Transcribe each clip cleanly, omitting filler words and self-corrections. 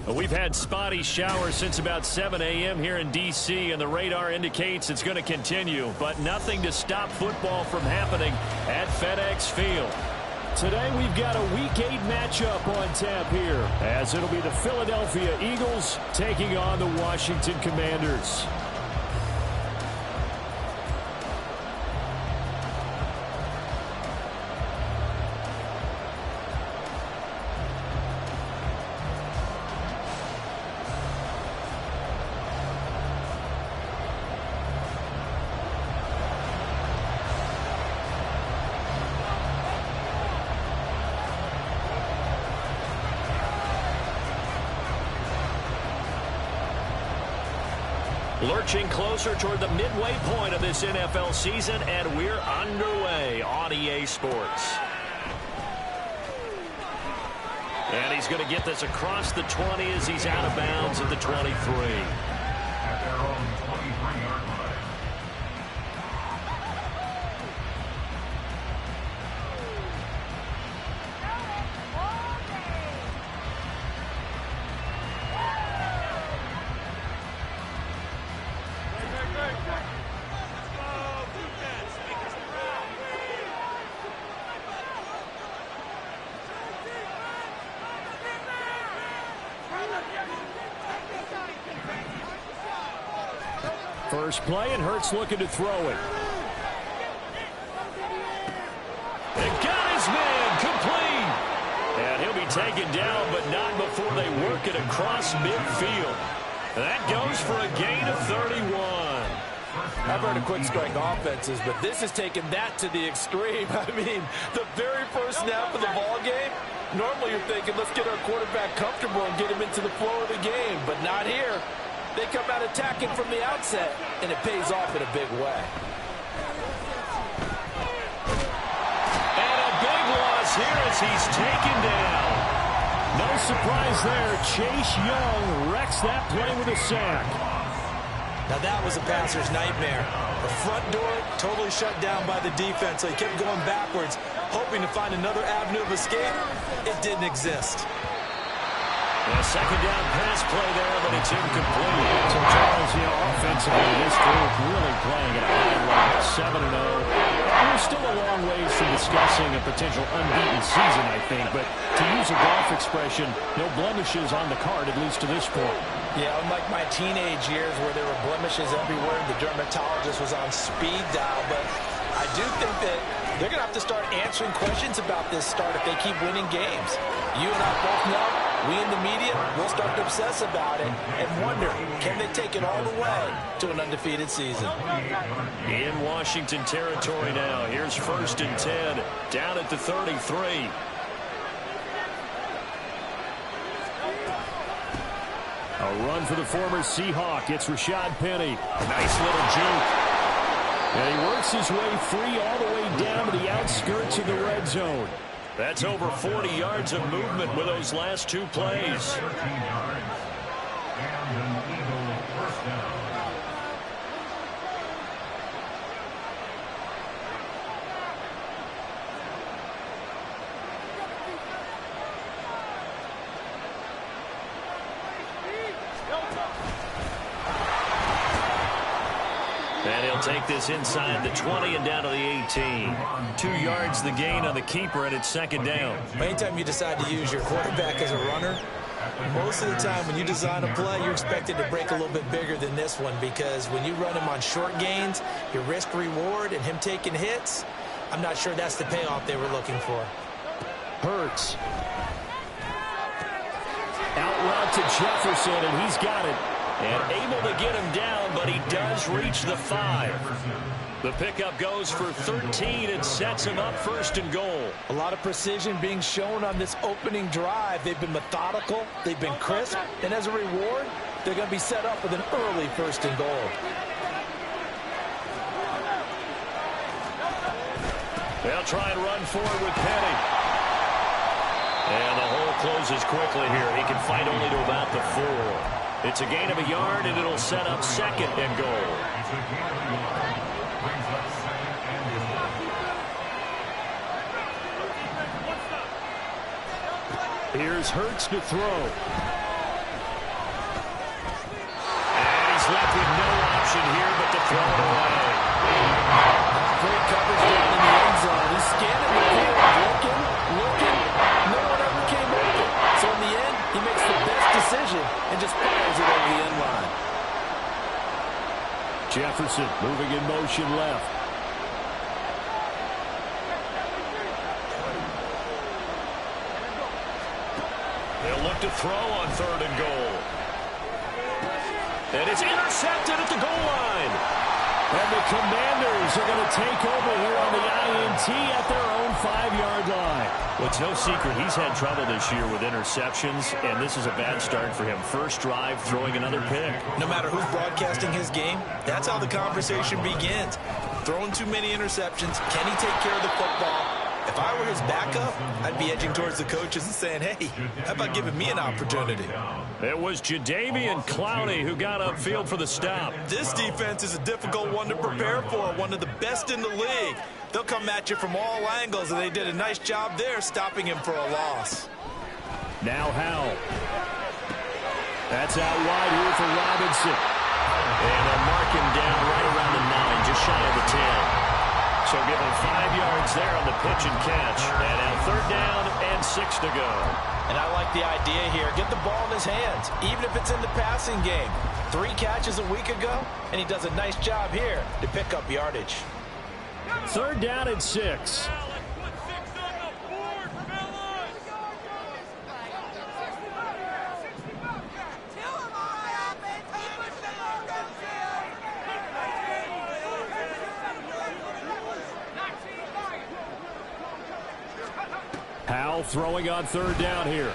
We've had spotty showers since about 7 a.m. here in D.C., and the radar indicates it's going to continue, but nothing to stop football from happening at FedEx Field. Today we've got a Week 8 matchup on tap here, as it'll be the Philadelphia Eagles taking on the Washington Commanders. Lurching closer toward the midway point of this NFL season, and we're underway on EA Sports. And he's going to get this across the 20 as he's out of bounds at the 23. At their own 23-yard line. First play, and Hurts looking to throw it. They got his man complete. And he'll be taken down, but not before they work it across midfield. That goes for a gain of 31. I've heard of quick strike offenses, but this has taken that to the extreme. I mean, the very first snap of the ball game, normally you're thinking, let's get our quarterback comfortable and get him into the flow of the game, but not here. They come out attacking from the outset, and it pays off in a big way. And a big loss here as he's taken down. No surprise there. Chase Young wrecks that play with a sack. Now that was a passer's nightmare. The front door totally shut down by the defense, so he kept going backwards, hoping to find another avenue of escape. It didn't exist. A second down pass play there, but it's incomplete. So Charles, offensively, this group really playing at a high level, 7-0. We're still a long ways from discussing a potential unbeaten season, I think, but to use a golf expression, no blemishes on the card, at least to this point. Yeah, unlike my teenage years where there were blemishes everywhere and the dermatologist was on speed dial, but I do think that they're going to have to start answering questions about this start if they keep winning games. You and I both know, we in the media will start to obsess about it and wonder, can they take it all the way to an undefeated season? In Washington territory now. Here's 1st and 10, down at the 33. A run for the former Seahawk. It's Rashad Penny. Nice little juke. And he works his way free all the way down to the outskirts of the red zone. That's over 40 yards of movement with those last two plays. 13 yards. And an Eagle first down. And he'll take this inside the 20 and down to the 18. 2 yards the gain on the keeper, and it's second down. Anytime you decide to use your quarterback as a runner, most of the time when you design a play, you're expected to break a little bit bigger than this one, because when you run him on short gains, your risk-reward and him taking hits, I'm not sure that's the payoff they were looking for. Hurts. Out route to Jefferson, and he's got it. And able to get him down, but he does reach the 5. The pickup goes for 13 and sets him up 1st and goal. A lot of precision being shown on this opening drive. They've been methodical, they've been crisp, and as a reward, they're going to be set up with an early 1st and goal. They'll try and run forward with Penny. And the hole closes quickly here. He can fight only to about the 4. It's a gain of a yard, and it'll set up 2nd and goal. It's a gain of a yard. Brings up 2nd and goal. Here's Hurts to throw. Jefferson moving in motion left. They'll look to throw on 3rd and goal. And it's intercepted at the goal line. And the Commanders are going to take over here on the INT at their own 5-yard line. Well, it's no secret he's had trouble this year with interceptions, and this is a bad start for him. First drive, throwing another pick. No matter who's broadcasting his game, that's how the conversation begins. Throwing too many interceptions. Can he take care of the football? If I were his backup, I'd be edging towards the coaches and saying, hey, how about giving me an opportunity? It was Jadeveon Clowney who got upfield for the stop. This defense is a difficult one to prepare for, one of the best in the league. They'll come at you from all angles, and they did a nice job there stopping him for a loss. Now Howell. That's out wide here for Robinson. And they'll mark him down right around the 9, just shy of the 10. So give him 5 yards there on the pitch and catch. And now 3rd down and 6 to go. And I like the idea here. Get the ball in his hands, even if it's in the passing game. 3 catches a week ago, and he does a nice job here to pick up yardage. 3rd down and 6. Howell throwing on 3rd down here.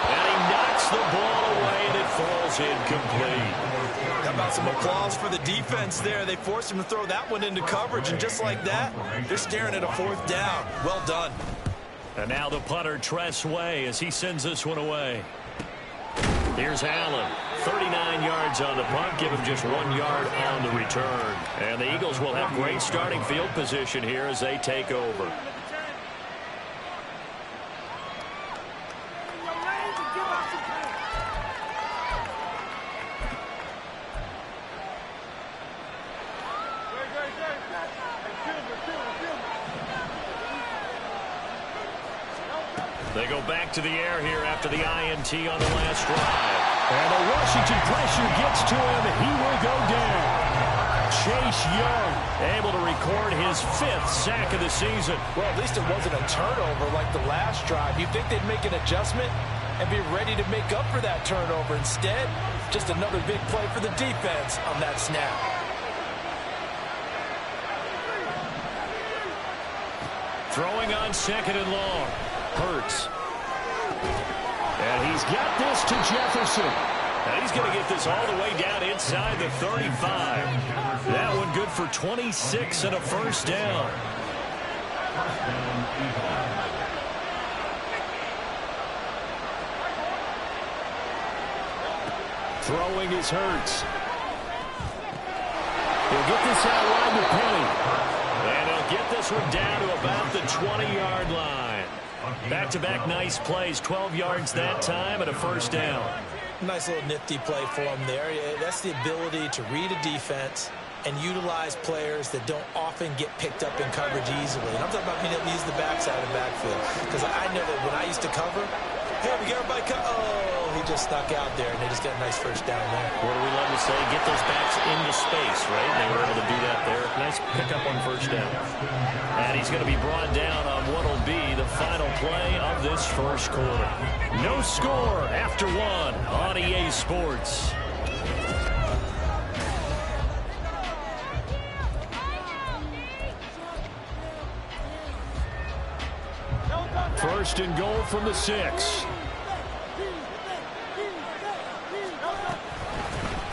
And he knocks the ball away, and it falls incomplete. How about some applause for the defense there? They forced him to throw that one into coverage, and just like that, they're staring at a 4th down. Well done. And now the punter, Tress Way, as he sends this one away. Here's Allen. 39 yards on the punt. Give him just 1 yard on the return. And the Eagles will have great starting field position here as they take over. They go back to the air here after the INT on the last drive. And the Washington pressure gets to him. He will go down. Chase Young able to record his 5th sack of the season. Well, at least it wasn't a turnover like the last drive. You'd think they'd make an adjustment and be ready to make up for that turnover. Instead, just another big play for the defense on that snap. Throwing on 2nd and long. Hurts. And he's got this to Jefferson. And he's going to get this all the way down inside the 35. That one good for 26 and a 1st down. Throwing is Hurts. He'll get this out wide to Penny. And he'll get this one down to about the 20-yard line. Back-to-back nice plays, 12 yards that time and a 1st down. Nice little nifty play for him there. That's the ability to read a defense and utilize players that don't often get picked up in coverage easily. And I'm talking about being able to use the backside of the backfield. Because I know that when I used to cover, hey, we got everybody oh, he just snuck out there, and they just got a nice 1st down there. What do we love to say? Get those backs into space, right? And they were able to do that there. Nice pickup on 1st down. And he's going to be brought down on what will be the final play of this 1st quarter. No score after 1 on EA Sports. First and goal from the 6.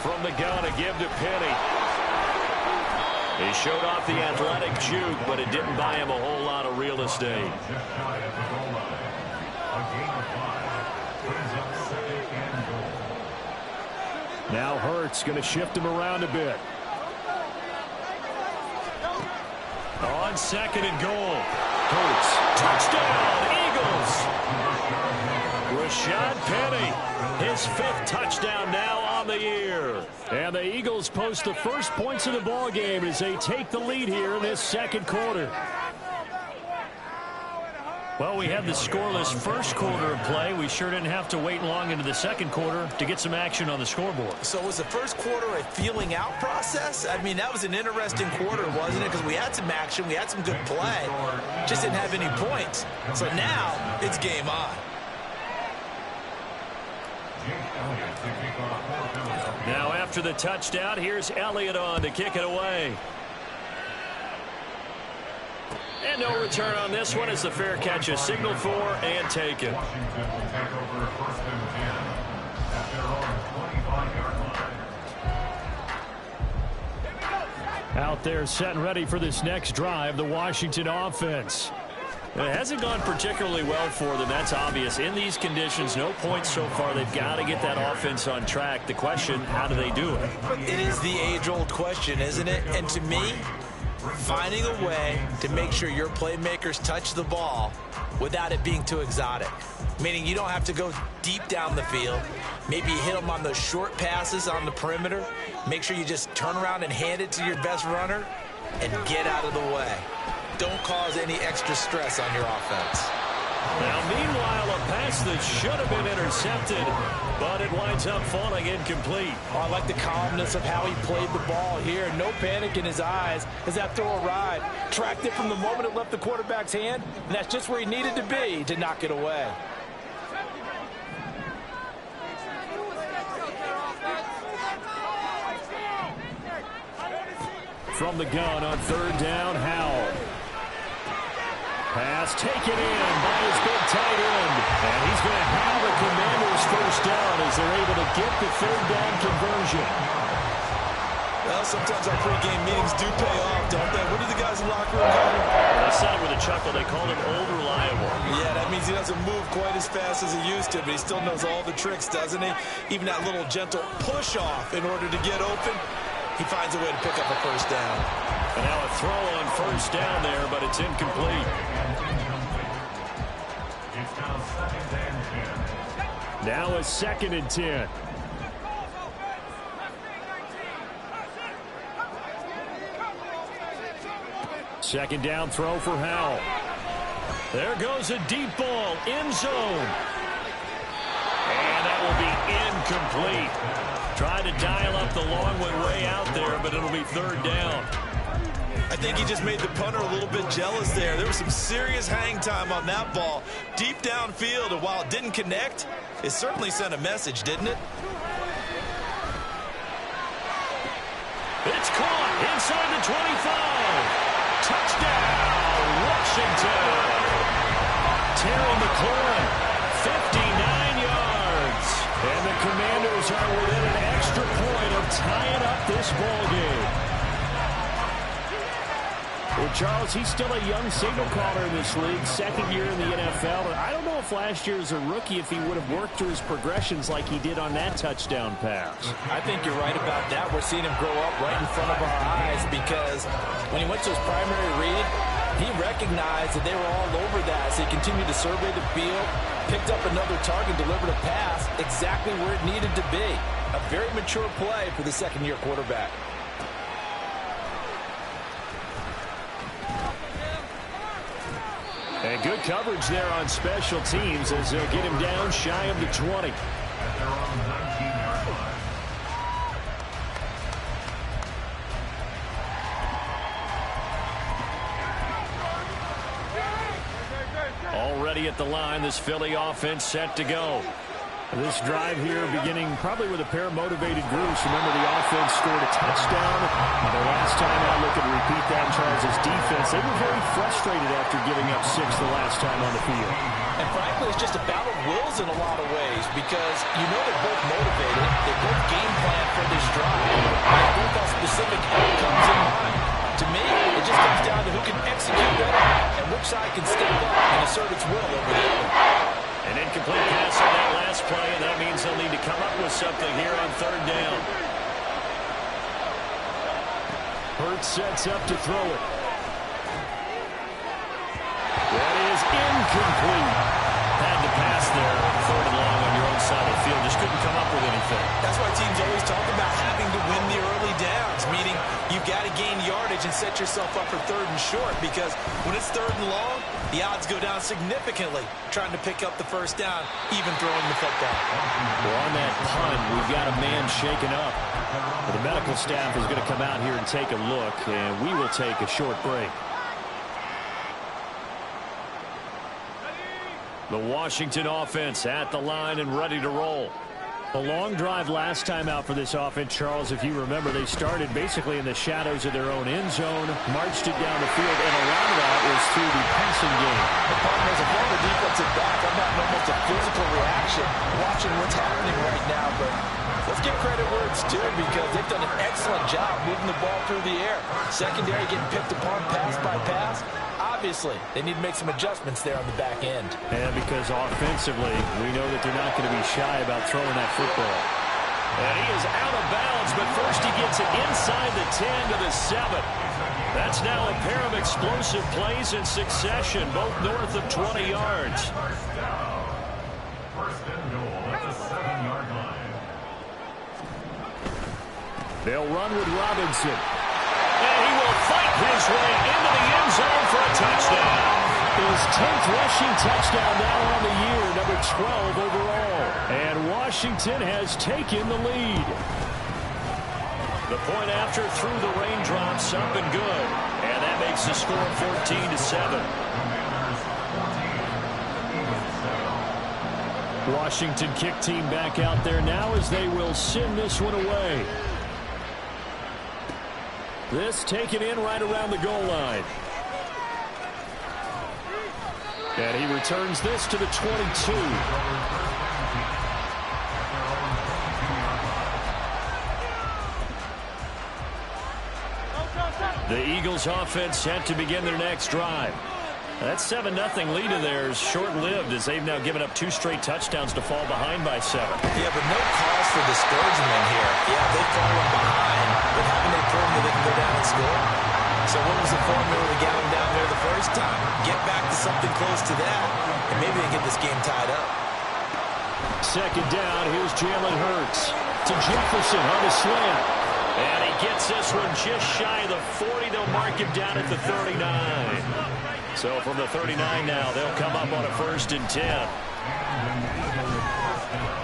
From the gun, a give to Penny. He showed off the athletic juke, but it didn't buy him a whole lot of real estate. Now Hurts going to shift him around a bit. On 2nd and goal. Hurts. Touchdown, Eagles. Rashad Penny, his 5th touchdown now on the year. And the Eagles post the first points of the ball game as they take the lead here in this 2nd quarter. Well, we had the scoreless first quarter of play. We sure didn't have to wait long into the second quarter to get some action on the scoreboard. So was the first quarter a feeling out process? I mean, that was an interesting quarter, wasn't it? Because we had some action, we had some good play, just didn't have any points. So now it's game on. Now after the touchdown, here's Elliott on to kick it away. And no return on this one as the fair catch is signaled for and taken. Washington will take over 1st and 10 at their own 25-yard line. Out there set and ready for this next drive, the Washington offense. It hasn't gone particularly well for them. That's obvious. In these conditions, no points so far. They've got to get that offense on track. The question, how do they do it? It is the age-old question, isn't it? And to me, finding a way to make sure your playmakers touch the ball without it being too exotic. Meaning you don't have to go deep down the field. Maybe you hit them on those short passes on the perimeter. Make sure you just turn around and hand it to your best runner and get out of the way. Don't cause any extra stress on your offense. Now, meanwhile, a pass that should have been intercepted, but it winds up falling incomplete. Oh, I like the calmness of how he played the ball here. No panic in his eyes as that throw arrived. Tracked it from the moment it left the quarterback's hand, and that's just where he needed to be to knock it away. From the gun on 3rd down, Howell. Pass taken in by his big tight end. And he's going to have the Commanders' first down as they're able to get the 3rd down conversion. Well, sometimes our pregame meetings do pay off, don't they? What do the guys in the locker room call him? They said it with a chuckle. They called him old reliable. Yeah, that means he doesn't move quite as fast as he used to, but he still knows all the tricks, doesn't he? Even that little gentle push-off in order to get open, he finds a way to pick up a first down. And now a throw on 1st down there, but it's incomplete. It's now 2nd and 10. Now a 2nd and 10. Second down throw for Howell. There goes a deep ball, end zone. And that will be incomplete. Tried to dial up the long one way out there, but it'll be 3rd down. I think he just made the punter a little bit jealous there. There was some serious hang time on that ball. Deep downfield, and while it didn't connect, it certainly sent a message, didn't it? It's caught inside the 25. Touchdown, Washington. Terry McLaurin, 59 yards. And the Commanders are within an extra point of tying up this ball game. Well, Charles, he's still a young signal caller in this league, 2nd year in the NFL. And I don't know if last year as a rookie if he would have worked through his progressions like he did on that touchdown pass. I think you're right about that. We're seeing him grow up right in front of our eyes because when he went to his primary read, he recognized that they were all over that. So he continued to survey the field, picked up another target, delivered a pass exactly where it needed to be. A very mature play for the 2nd-year quarterback. And good coverage there on special teams as they'll get him down shy of the 20. At their own 19-yard line. Already at the line, this Philly offense set to go. This drive here beginning probably with a pair of motivated groups. Remember, the offense scored a touchdown. The last time I look and repeat that, Charles' defense, they were very frustrated after giving up 6 the last time on the field. And frankly, it's just a battle of wills in a lot of ways because you know they're both motivated. They both game plan for this drive. They both have specific outcomes in mind. To me, it just comes down to who can execute better and which side can step up and assert its will over the other. An incomplete pass on that last play, and that means they'll need to come up with something here on 3rd down. Hurts sets up to throw it. That is incomplete. Had to pass there, 3rd and long on your own side of the field. Just couldn't come up with anything. That's why teams always talk about having to win the early downs, meaning you've got to gain yardage advantage and set yourself up for 3rd and short, because when it's 3rd and long, the odds go down significantly trying to pick up the first down, even throwing the football. Well, on that punt, we've got a man shaken up. The medical staff is going to come out here and take a look, and we will take a short break. The Washington offense at the line and ready to roll. A long drive last time out for this offense, Charles. If you remember, they started basically in the shadows of their own end zone, marched it down the field, and a lot of that was through the passing game. As a former defensive back, I'm having almost a physical reaction watching what's happening right now, but let's give credit where it's due, because they've done an excellent job moving the ball through the air. Secondary getting picked apart pass by pass. Obviously, they need to make some adjustments there on the back end. And because offensively, we know that they're not going to be shy about throwing that football. And he is out of bounds, but first he gets it inside the 10 to the 7. That's now a pair of explosive plays in succession, both north of 20 yards. First and goal at the 7-yard line. They'll run with Robinson. And he will fight his way into the end zone for a touchdown. His 10th rushing touchdown now on the year, number 12 overall. And Washington has taken the lead. The point after threw the raindrops up and good. And that makes the score 14 to 7. Washington kick team back out there now as they will send this one away. This taken in right around the goal line. And he returns this to the 22. The Eagles offense set to begin their next drive. That 7-0 lead of theirs short-lived, as they've now given up 2 straight touchdowns to fall behind by 7. Yeah, but no cause for discouragement here. Yeah, they've fallen behind, but haven't they proven that they can go down and score? So what was the formula to get them down there the first time? Get back to something close to that, and maybe they get this game tied up. Second down, here's Jalen Hurts to Jefferson on the slant. And he gets this one just shy of the 40. They'll mark him down at the 39. So from the 39 now, they'll come up on a 1st and 10.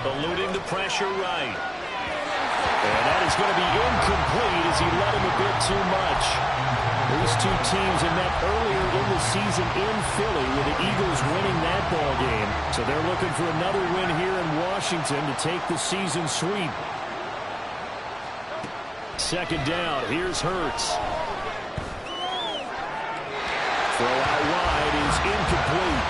Eluding the pressure right. And that is going to be incomplete as he led him a bit too much. These two teams had met earlier in the season in Philly, with the Eagles winning that ball game. So they're looking for another win here in Washington to take the season sweep. Second down, here's Hurts. Throw out wide is incomplete.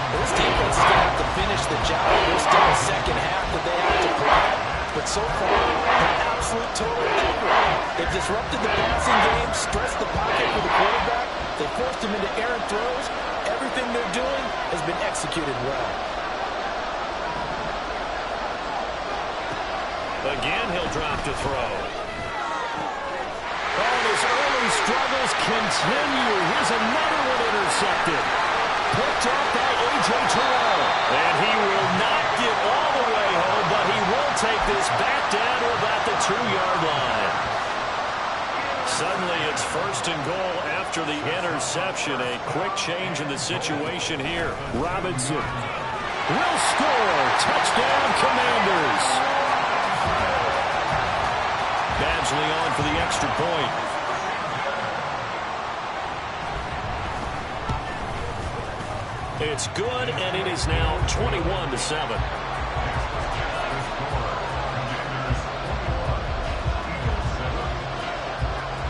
This defense is going to have to finish the job. There's still a second half that they have to play. But so far, an absolute total effort. They've disrupted the passing game, stressed the pocket for the quarterback. They forced him into errant throws. Everything they're doing has been executed well. Again, he'll drop to throw. Oh, his early struggles continue. Here's another one intercepted. Picked off by A.J. Terrell. And he will not get all the way home, but he will take this back down to about the 2-yard line. Suddenly it's 1st and goal after the interception. A quick change in the situation here. Robinson will score. Touchdown, Commanders. Badgley on for the extra point. It's good, and it is now 21 to 7.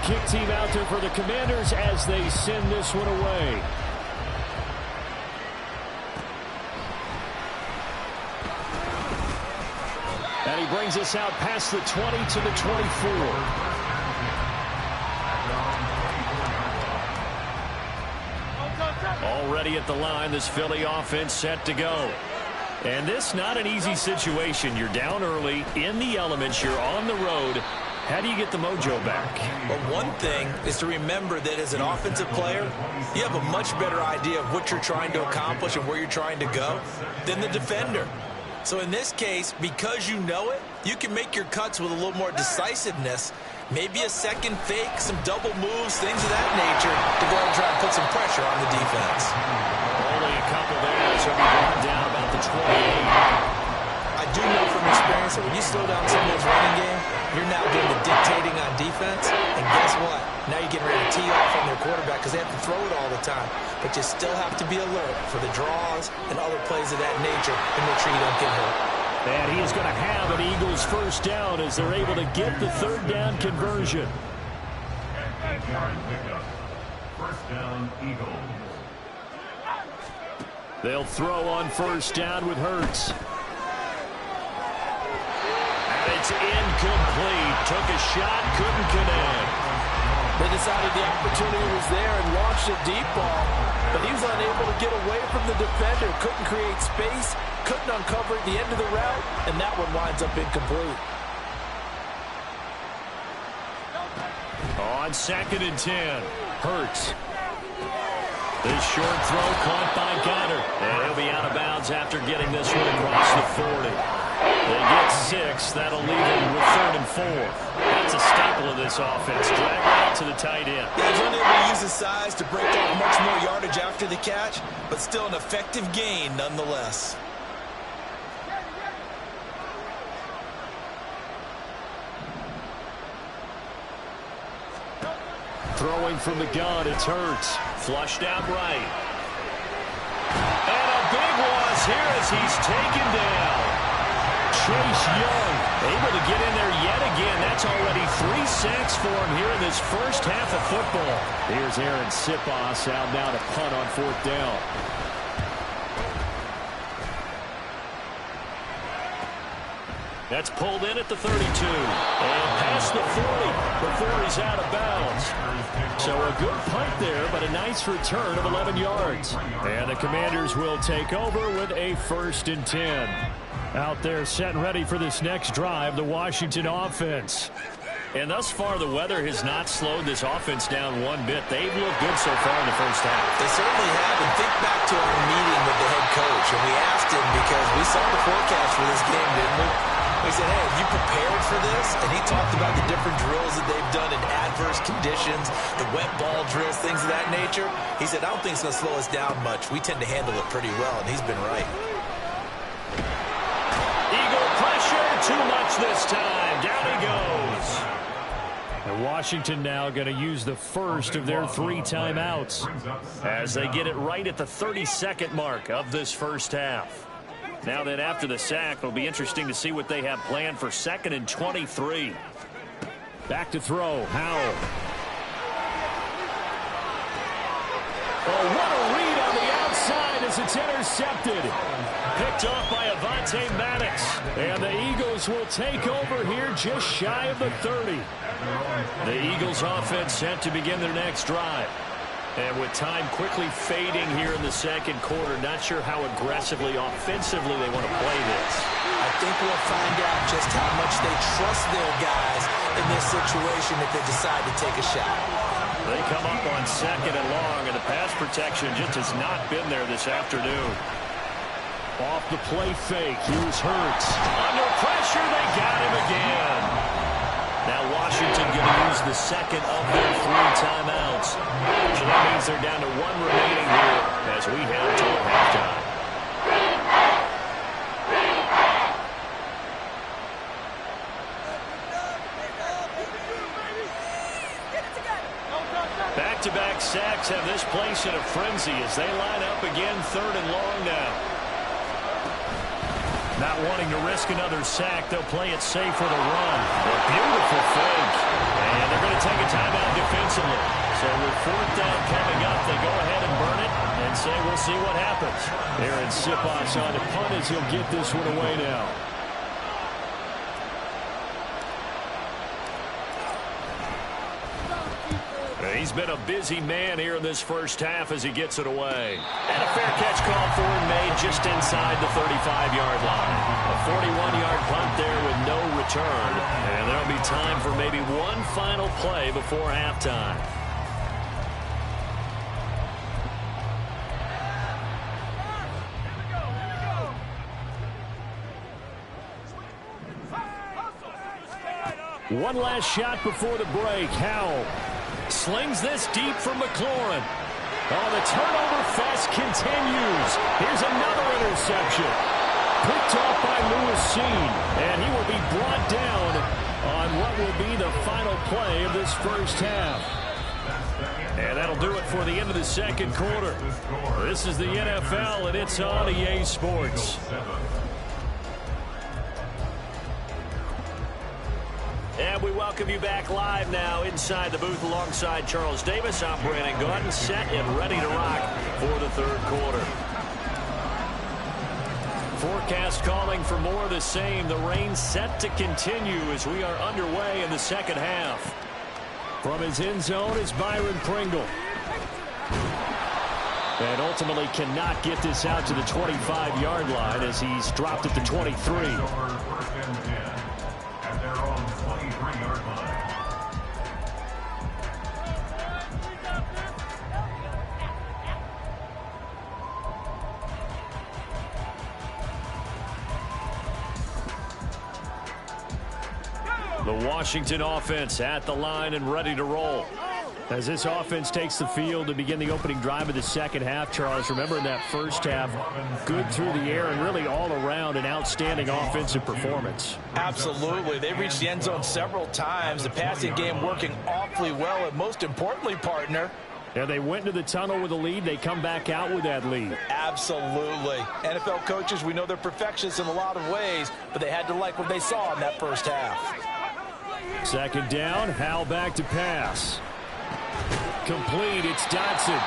Kick team out there for the Commanders as they send this one away. And he brings us out past the 20 to the 24. Already at the line, this Philly offense set to go. And this not an easy situation. You're down early, in the elements, you're on the road. How do you get the mojo back? Well, one thing is to remember that as an offensive player, you have a much better idea of what you're trying to accomplish and where you're trying to go than the defender. So in this case, because you know it, you can make your cuts with a little more decisiveness Maybe a second fake, some double moves, things of that nature to go and try and put some pressure on the defense. Only a couple there, so he'll be brought down about the 28. I do know from experience that when you slow down someone's running game, you're now doing the dictating on defense. And guess what? Now you're getting ready to tee off on their quarterback because they have to throw it all the time. But you still have to be alert for the draws and other plays of that nature and make sure you don't get hurt. And he is going to have an Eagles first down as they're able to get the third down conversion. 8-yard pickup. First down, Eagles. They'll throw on first down with Hurts. It's incomplete. Took a shot, couldn't connect. They decided the opportunity was there and launched a deep ball, but he was unable to get away from the defender. Couldn't create space, couldn't uncover at the end of the route, and that one winds up incomplete. On 2nd and 10, Hurts. This short throw caught by Goddard. And he'll be out of bounds after getting this one across the 40. They get 6. That'll leave him with 3rd and 4. That's a staple of this offense. Drag out to the tight end. He was unable to use his size to break off much more yardage after the catch, but still an effective gain nonetheless. Throwing from the gun, it's Hurts. Flushed out right. And a big loss here as he's taken down. Chase Young able to get in there yet again. That's already 3 sacks for him here in this first half of football. Here's Aaron Sipos out now to punt on 4th down. That's pulled in at the 32. And past the 40 before he's out of bounds. So a good punt there, but a nice return of 11 yards. And the Commanders will take over with a 1st and 10. Out there set and ready for this next drive, the Washington offense. And thus far, the weather has not slowed this offense down one bit. They've looked good so far in the first half. They certainly have. And think back to our meeting with the head coach. And we asked him because we saw the forecast for this game, didn't we? We said, hey, have you prepared for this? And he talked about the different drills that they've done in adverse conditions, the wet ball drills, things of that nature. He said, I don't think it's going to slow us down much. We tend to handle it pretty well, and he's been right. Eagle pressure, too much this time. Down he goes. And Washington now going to use the first of their 3 timeouts as they get it right at the 32nd mark of this first half. Now then, after the sack, it'll be interesting to see what they have planned for 2nd and 23. Back to throw, Howell. Oh, what a read on the outside as it's intercepted. Picked off by Avonte Maddox. And the Eagles will take over here just shy of the 30. The Eagles offense set to begin their next drive. And with time quickly fading here in the second quarter, not sure how aggressively, offensively they want to play this. I think we'll find out just how much they trust their guys in this situation if they decide to take a shot. They come up on 2nd and long, and the pass protection just has not been there this afternoon. Off the play fake, here's Hurts. Under pressure, they got him again. Now Washington going to use the second of their 3 timeouts. So that means they're down to 1 remaining here as we head toward halftime. Back-to-back sacks have this place in a frenzy as they line up again 3rd and long now. Not wanting to risk another sack, they'll play it safe with a run. A beautiful fake. And they're going to take a timeout defensively. So with 4th down coming up, they go ahead and burn it and say we'll see what happens. Aaron Sipos on the punt as he'll get this one away now. He's been a busy man here in this first half as he gets it away. And a fair catch call for him made just inside the 35-yard line. A 41-yard punt there with no return. And there'll be time for maybe one final play before halftime. One last shot before the break. Howell slings this deep from McLaurin. Oh, the turnover fest continues. Here's another interception. Picked off by Lewis Cine, and he will be brought down on what will be the final play of this first half. And that'll do it for the end of the second quarter. This is the NFL, and it's on EA Sports. And we welcome you back live now inside the booth alongside Charles Davis. I'm Brandon Gaudin, set and ready to rock for the third quarter. Forecast calling for more of the same. The rain set to continue as we are underway in the second half. From his end zone is Byron Pringle. And ultimately cannot get this out to the 25-yard line as he's dropped at the 23. The Washington offense at the line and ready to roll. As this offense takes the field to begin the opening drive of the second half, Charles, remember in that first half, good through the air and really all around an outstanding offensive performance. Absolutely. They reached the end zone several times. The passing game working awfully well, and most importantly, partner, yeah, they went into the tunnel with a lead. They come back out with that lead. Absolutely. NFL coaches, we know they're perfectionists in a lot of ways, but they had to like what they saw in that first half. Second down, Howell back to pass. Complete, it's Dotson.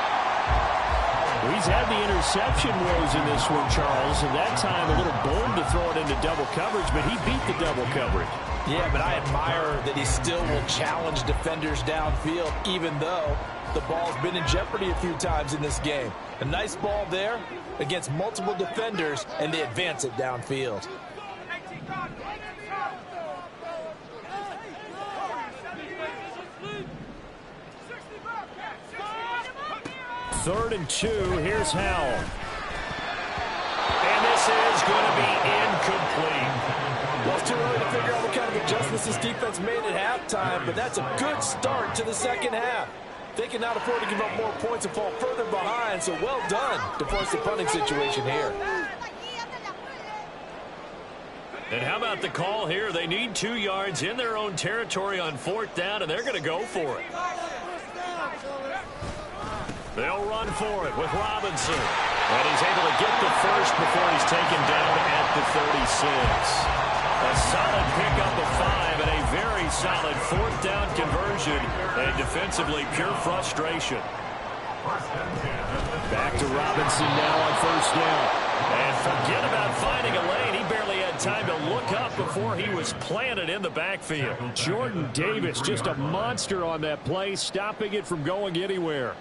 He's had the interception woes in this one, Charles, and that time a little bold to throw it into double coverage, but he beat the double coverage. Yeah, but I admire that he still will challenge defenders downfield, even though the ball's been in jeopardy a few times in this game. A nice ball there against multiple defenders, and they advance it downfield. Third and 2, here's Howell. And this is going to be incomplete. Well, it's too early to figure out what kind of adjustments this defense made at halftime, but that's a good start to the second half. They cannot afford to give up more points and fall further behind, so well done to force the punting situation here. And how about the call here? They need 2 yards in their own territory on fourth down, and they're going to go for it. They'll run for it with Robinson. And he's able to get the first before he's taken down at the 36. A solid pickup of 5 and a very solid fourth down conversion. And defensively, pure frustration. Back to Robinson now on first down. And forget about finding a lane. He barely had time to look up before he was planted in the backfield. Jordan Davis, just a monster on that play, stopping it from going anywhere.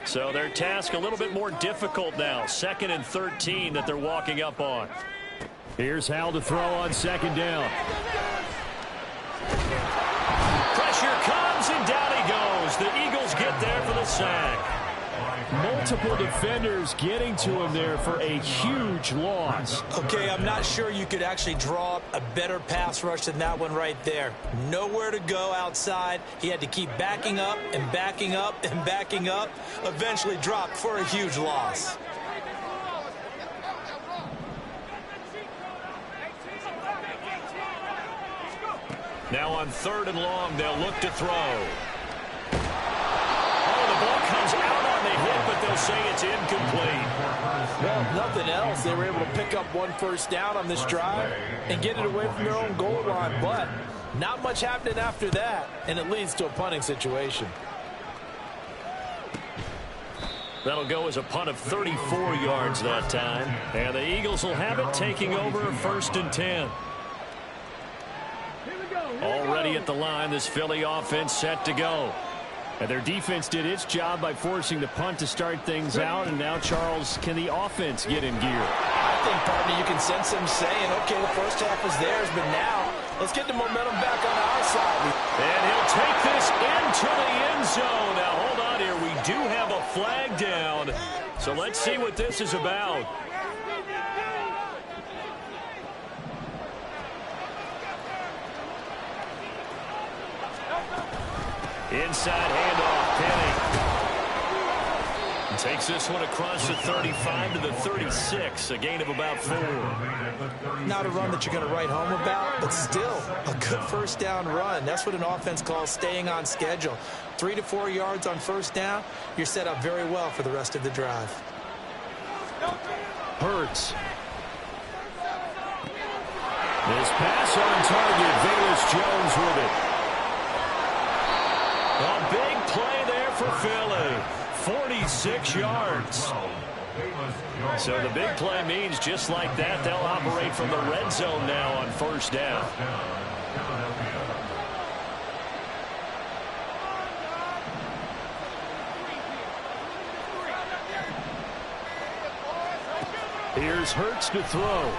So their task a little bit more difficult now. 2nd and 13 that they're walking up on. Here's Howell to throw on second down. Pressure comes and down he goes. The Eagles get there for the sack. Multiple defenders getting to him there for a huge loss. Okay, I'm not sure you could actually draw up a better pass rush than that one right there. Nowhere to go outside. He had to keep backing up and backing up and backing up. Eventually dropped for a huge loss. Now on 3rd and long, they'll look to throw. Oh, the ball comes out on the hit, but they'll say it's incomplete. Well, if nothing else, they were able to pick up 1 first down on this drive and get it away from their own goal line. But not much happening after that, and it leads to a punting situation. That'll go as a punt of 34 yards that time. And the Eagles will have it, taking over 1st and 10. Already at the line, this Philly offense set to go. And their defense did its job by forcing the punt to start things out. And now, Charles, can the offense get in gear? I think, partner, you can sense them saying, okay, the first half was theirs, but now let's get the momentum back on our side. And he'll take this into the end zone. Now, hold on here. We do have a flag down. So let's see what this is about. Inside handoff, Penny. Takes this one across the 35 to the 36, a gain of about 4. Not a run that you're going to write home about, but still a good first down run. That's what an offense calls staying on schedule. 3 to 4 yards on first down, you're set up very well for the rest of the drive. Hurts. This pass on target. Velus Jones with it. A big play there for Philly. 46 yards. So the big play means just like that, they'll operate from the red zone now on first down. Here's Hurts to throw.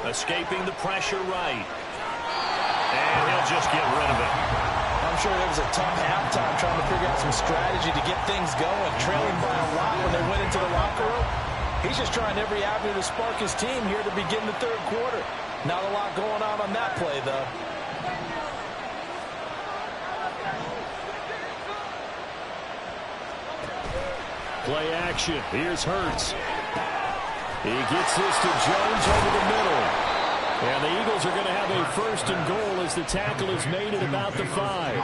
Escaping the pressure right. And he'll just get rid of it. I'm sure there was a tough halftime trying to figure out some strategy to get things going, trailing by a lot when they went into the locker room. He's just trying every avenue to spark his team here to begin the third quarter. Not a lot going on that play, though. Play action. Here's Hurts. He gets this to Jones over the middle. And the Eagles are going to have a first and goal as the tackle is made at about the 5.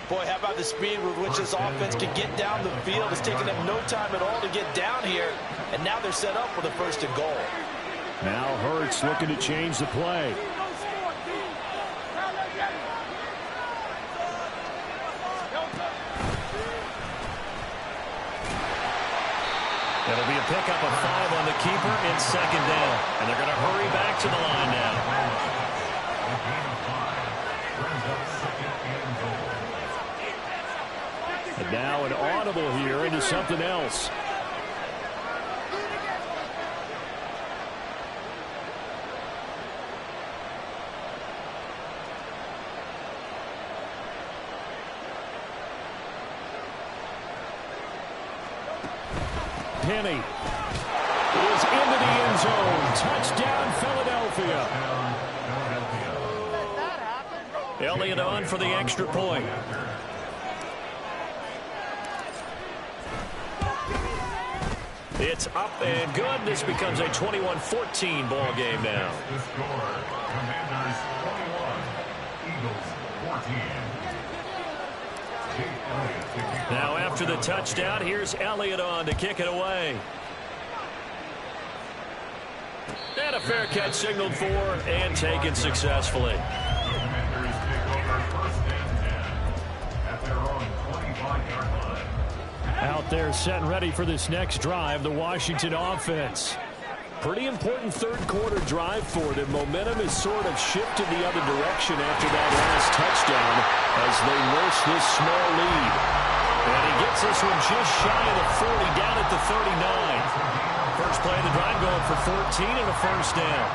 Boy, how about the speed with which this offense can get down the field? It's taken them no time at all to get down here. And now they're set up for the first and goal. Now Hurts looking to change the play. It'll be a pickup of 5 on the keeper in second down. And they're going to hurry back to the line now. And now an audible here into something else. Penny is into the end zone. Touchdown, Philadelphia. Elliott on for the extra point. It's up and good. This becomes a 21-14 ball game now. The score, Commanders 21, Eagles 14. Now after the touchdown, here's Elliott on to kick it away. And a fair catch signaled for and taken successfully. Commanders take over first and 10 at their own 25-yard line. Out there set and ready for this next drive, the Washington offense. Pretty important third quarter drive for them. Momentum has sort of shifted the other direction after that last touchdown as they nurse this small lead. And he gets this one just shy of the 40, down at the 39. First play of the drive going for 14 and a first down.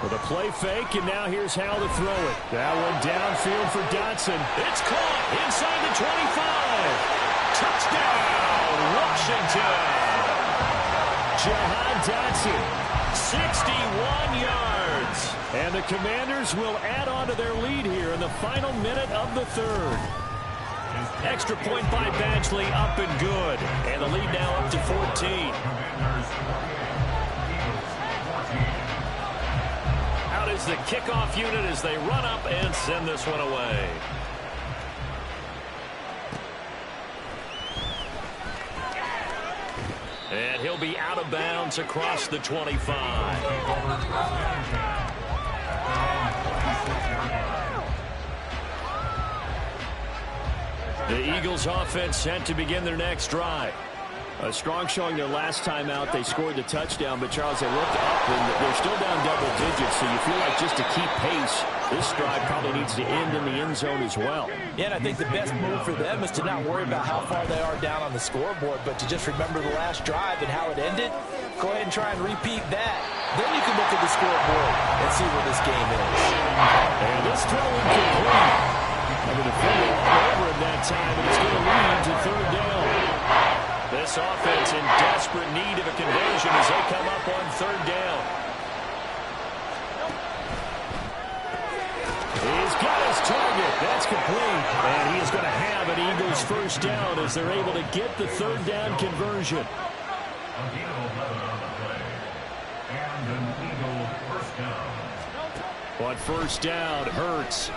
With a play fake, and now here's how to throw it. That one downfield for Dotson. It's caught inside the 25. Touchdown, Washington. Jahan Dotson. 61 yards. And the Commanders will add on to their lead here in the final minute of the third. Extra point by Badgley, up and good. And the lead now up to 14. Out is the kickoff unit as they run up and send this one away. And he'll be out of bounds across the 25. The Eagles offense set to begin their next drive. A strong showing their last time out. They scored the touchdown, but Charles, they looked up and they're still down double digits, so you feel like just to keep pace, this drive probably needs to end in the end zone as well. Yeah, and I think the best move for them is to not worry about how far they are down on the scoreboard, but to just remember the last drive and how it ended. Go ahead and try and repeat that. Then you can look at the scoreboard and see where this game is. And this throw incomplete. And the defender all over him that time, and it's going to lead to third down. This offense in desperate need of a conversion as they come up on third down. complete. And he is going to have an Eagles first down as they're able to get the third down conversion. A gain of 11 on the play. And an Eagle first down. On first down, Hurts.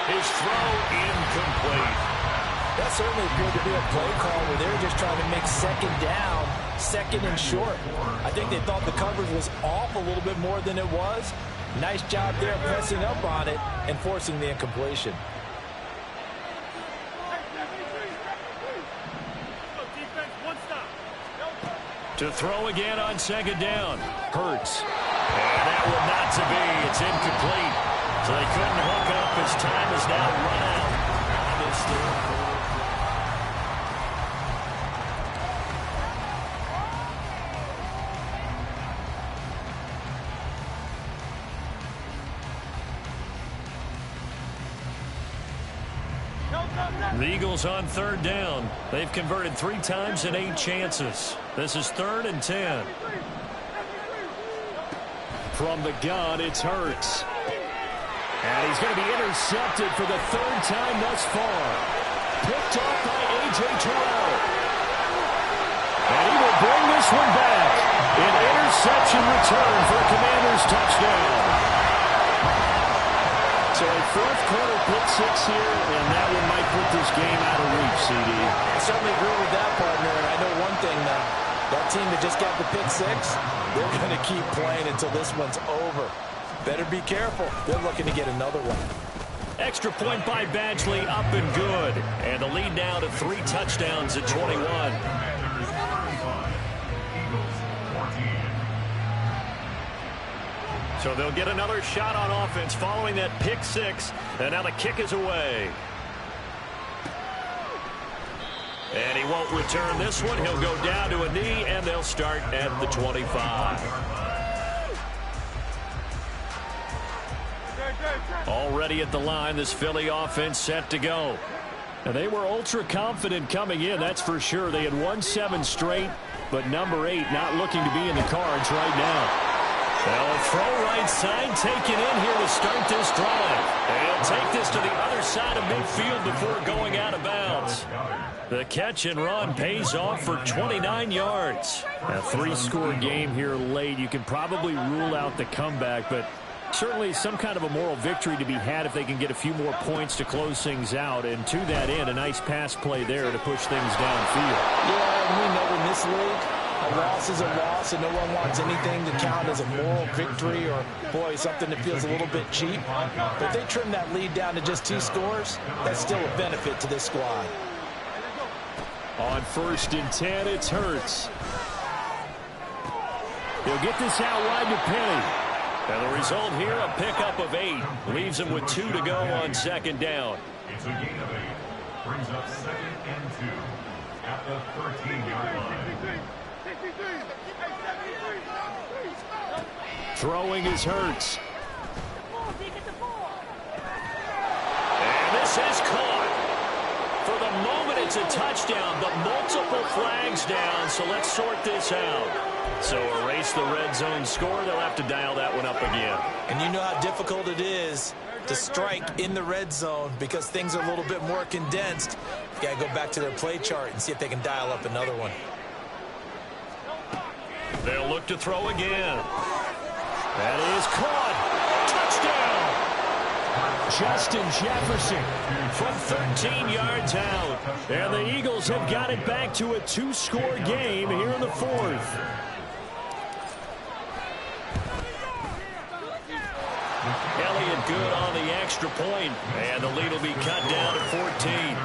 His throw incomplete. That certainly appeared to be a play call where they were just trying to make second down, second and short. I think they thought the coverage was off a little bit more than it was. Nice job there pressing up on it and forcing the incompletion. To throw again on second down, Hurts. And that one not to be. It's incomplete. So they couldn't hook up. His time is now run out. This third quarter. The Eagles on third down. They've converted 3 times in 8 chances. This is 3rd and 10. From the gun, it's Hurts. And he's going to be intercepted for the 3rd time thus far. Picked off by A.J. Terrell. And he will bring this one back. An interception return for a Commanders touchdown. So a 4th quarter pick 6 here, and that one might put this game out of reach, CD. I certainly agree with that, partner. And I know one thing, that team that just got the pick 6, they're going to keep playing until this one's over. Better be careful. They're looking to get another one. Extra point by Badgley, up and good. And the lead now to 3 touchdowns at 21. Commanders 35, Eagles 14. So they'll get another shot on offense following that pick 6. And now the kick is away. And he won't return this one. He'll go down to a knee, and they'll start at the 25. Already at the line, this Philly offense set to go. And they were ultra confident coming in, that's for sure. They had won 7 straight, but number 8 not looking to be in the cards right now. Well, throw right side taken in here to start this drive. They'll take this to the other side of midfield before going out of bounds. The catch and run pays off for 29 yards. A 3-score game here late. You can probably rule out the comeback, but certainly some kind of a moral victory to be had if they can get a few more points to close things out. And to that end, a nice pass play there to push things downfield. Yeah, and we know in this league, a loss is a loss, and no one wants anything to count as a moral victory or, boy, something that feels a little bit cheap. But if they trim that lead down to just 2 scores, that's still a benefit to this squad. On 1st and 10, it's Hurts. He'll get this out wide to Penny. And the result here, a pickup of 8. Leaves him with 2 to go on second down. It's a gain of 8. Brings up 2nd and 2 at the 13-yard line. Throwing is Hurts. And this is caught. For the moment, it's a touchdown, but multiple flags down, so let's sort this out. So erase the red zone score. They'll have to dial that one up again. And you know how difficult it is to strike in the red zone because things are a little bit more condensed. You got to go back to their play chart and see if they can dial up another one. They'll look to throw again. That is caught. Touchdown. Justin Jefferson From 13 yards out. and the Eagles have got it back to a 2-score game here in the 4th. Elliott good on the extra point, and the lead will be cut down to 14.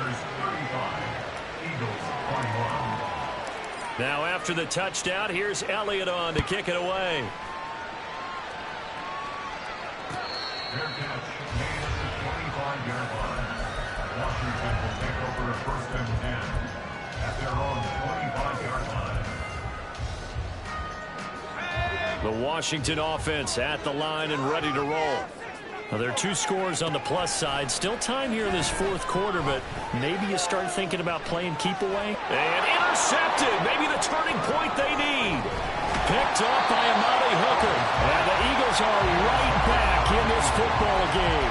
Now after the touchdown, here's Elliott on to kick it away. Fair catch made at the 25-yard line. Washington will take over a 1st and 10 at their own 25-yard line. The Washington offense at the line and ready to roll. Well, there are 2 scores on the plus side. Still time here in this 4th quarter, but maybe you start thinking about playing keep away. And intercepted. Maybe the turning point they need. Picked off by Amari Hooker. And the Eagles are right back in this football game.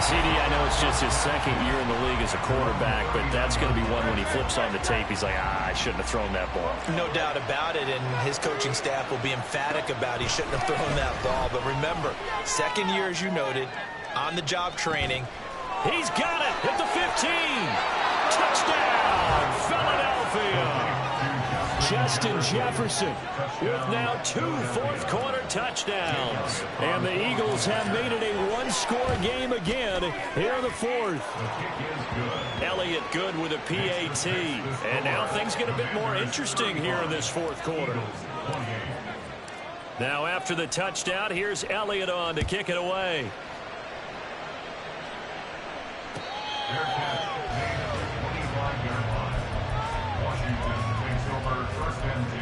CD, I know it's just his second year in the league as a quarterback, but that's going to be one when he flips on the tape, he's like, I shouldn't have thrown that ball. No doubt about it, and his coaching staff will be emphatic about he shouldn't have thrown that ball. But remember, second year, as you noted, on-the-job training. He's got it at the 15. Touchdown, Philadelphia. Justin Jefferson with now 2 fourth-quarter touchdowns. And the Eagles have made it a one-score game again here in the fourth. Elliott good with a PAT. And now things get a bit more interesting here in this fourth quarter. Now after the touchdown, here's Elliott on to kick it away. Fair catch made at the 25-yard line. Washington takes over first and 10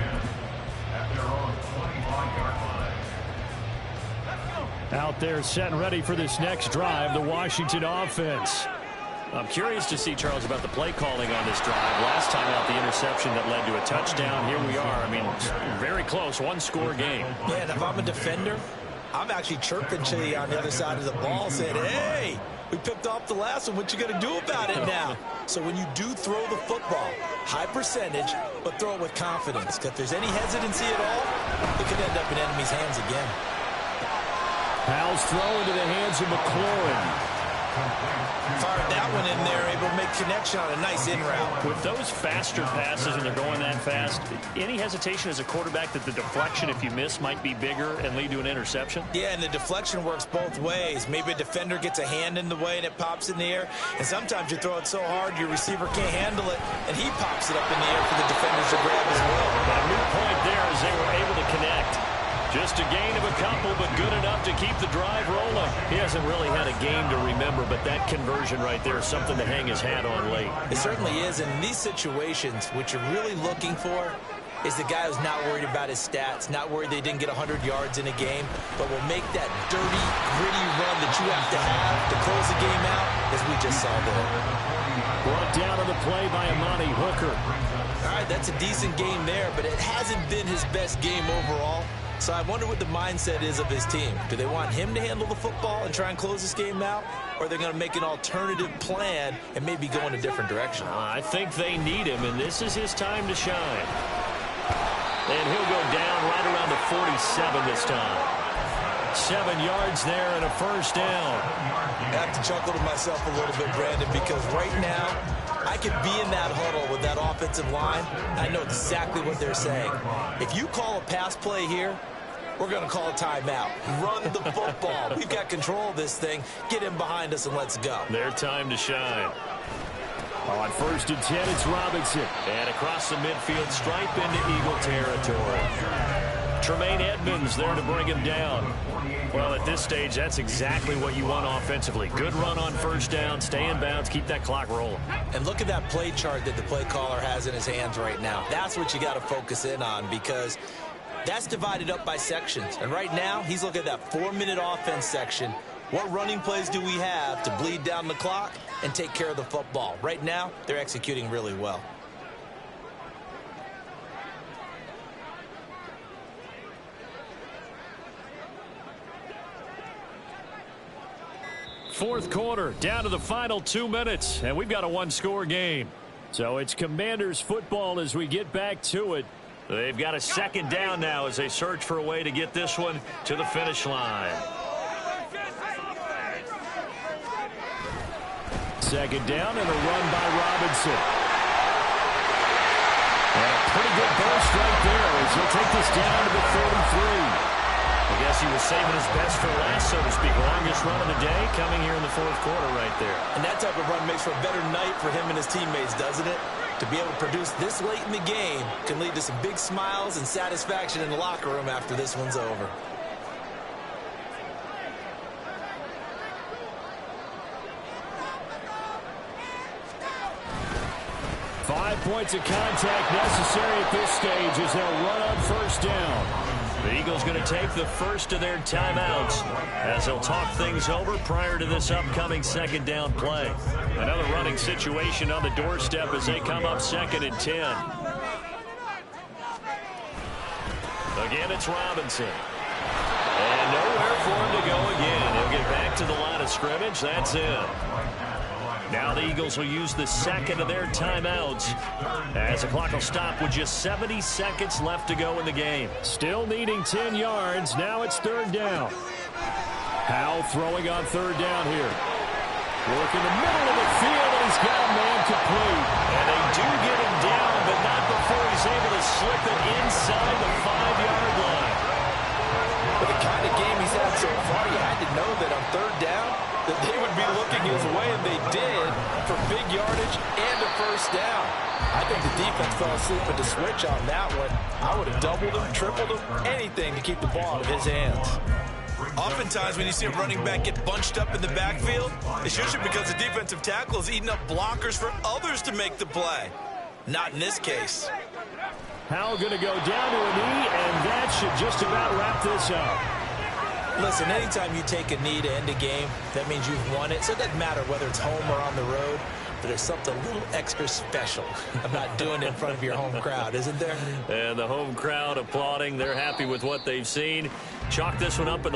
at their own 25-yard line. Out there set and ready for this next drive, the Washington offense. I'm curious to see, Charles, about the play calling on this drive. Last time out, the interception that led to a touchdown. Here we are. I mean, very close, one-score game. Yeah, and if I'm a defender, I'm actually chirping to you on the other side of the ball, saying, hey, we picked off the last one. What you going to do about it now? So when you do throw the football, high percentage, but throw it with confidence. Because if there's any hesitancy at all, it could end up in enemy's hands again. Powell's throw into the hands of McLaurin. Fired that one in there, able to make connection on a nice in route. With those faster passes and they're going that fast, any hesitation as a quarterback that the deflection, if you miss, might be bigger and lead to an interception? Yeah, and the deflection works both ways. Maybe a defender gets a hand in the way and it pops in the air. And sometimes you throw it so hard your receiver can't handle it, and he pops it up in the air for the defenders to grab as well. A new point there as they were able to connect. Just a gain of a couple, but good enough to keep the drive rolling. He hasn't really had a game to remember, but that conversion right there is something to hang his hat on late. It certainly is, and in these situations, what you're really looking for is the guy who's not worried about his stats, not worried they didn't get 100 yards in a game, but will make that dirty, gritty run that you have to close the game out, as we just saw there. Brought down on the play by Amani Hooker. All right, that's a decent game there, but it hasn't been his best game overall. So I wonder what the mindset is of his team. Do they want him to handle the football and try and close this game out? Or are they going to make an alternative plan and maybe go in a different direction? I think they need him, and this is his time to shine. And he'll go down right around the 47 this time. 7 yards there and a first down. I have to chuckle to myself a little bit, Brandon, because right now I could be in that huddle with that offensive line. I know exactly what they're saying. If you call a pass play here, we're going to call a timeout. Run the football. We've got control of this thing. Get in behind us and let's go. Their time to shine. On first and 10, it's Robinson. And across the midfield stripe into Eagle territory. Tremaine Edmonds there to bring him down. Well, at this stage, that's exactly what you want offensively. Good run on first down, stay in bounds, keep that clock rolling. And look at that play chart that the play caller has in his hands right now. That's what you got to focus in on, because that's divided up by sections. And right now, he's looking at that 4-minute offense section. What running plays do we have to bleed down the clock and take care of the football? Right now, they're executing really well. Fourth quarter, down to the final 2 minutes, and we've got a one-score game. So it's Commanders football as we get back to it. They've got a second down now as they search for a way to get this one to the finish line. Second down and a run by Robinson. And a pretty good burst right there as he'll take this down to the 33. I guess he was saving his best for last, so to speak. Longest run of the day coming here in the fourth quarter right there. And that type of run makes for a better night for him and his teammates, doesn't it? To be able to produce this late in the game can lead to some big smiles and satisfaction in the locker room after this one's over. Five points of contact necessary at this stage as they'll run on first down. The Eagles going to take the first of their timeouts as they'll talk things over prior to this upcoming second down play. Another running situation on the doorstep as they come up second and 10. Again, it's Robinson. And nowhere for him to go again. He'll get back to the line of scrimmage. That's in. Now the Eagles will use the second of their timeouts as the clock will stop with just 70 seconds left to go in the game. Still needing 10 yards. Now it's third down. Howell throwing on third down here. Work in the middle of the field, and he's got a man complete. And they do get him down, but not before he's able to slip it inside the 5-yard line. With the kind of game he's had so far, you had to know that on third down that they would be looking his way, and they did, for big yardage and a first down. I think the defense fell asleep with the switch on that one. I would have doubled him, tripled him, anything to keep the ball out of his hands. Oftentimes when you see a running back get bunched up in the backfield, it's usually because the defensive tackle is eating up blockers for others to make the play. Not in this case. Howell going to go down to a knee, and that should just about wrap this up. Listen, anytime you take a knee to end a game, that means you've won it. So it doesn't matter whether it's home or on the road, but there's something a little extra special about doing it in front of your home crowd, isn't there? And the home crowd applauding. They're happy with what they've seen. Chalk this one up in the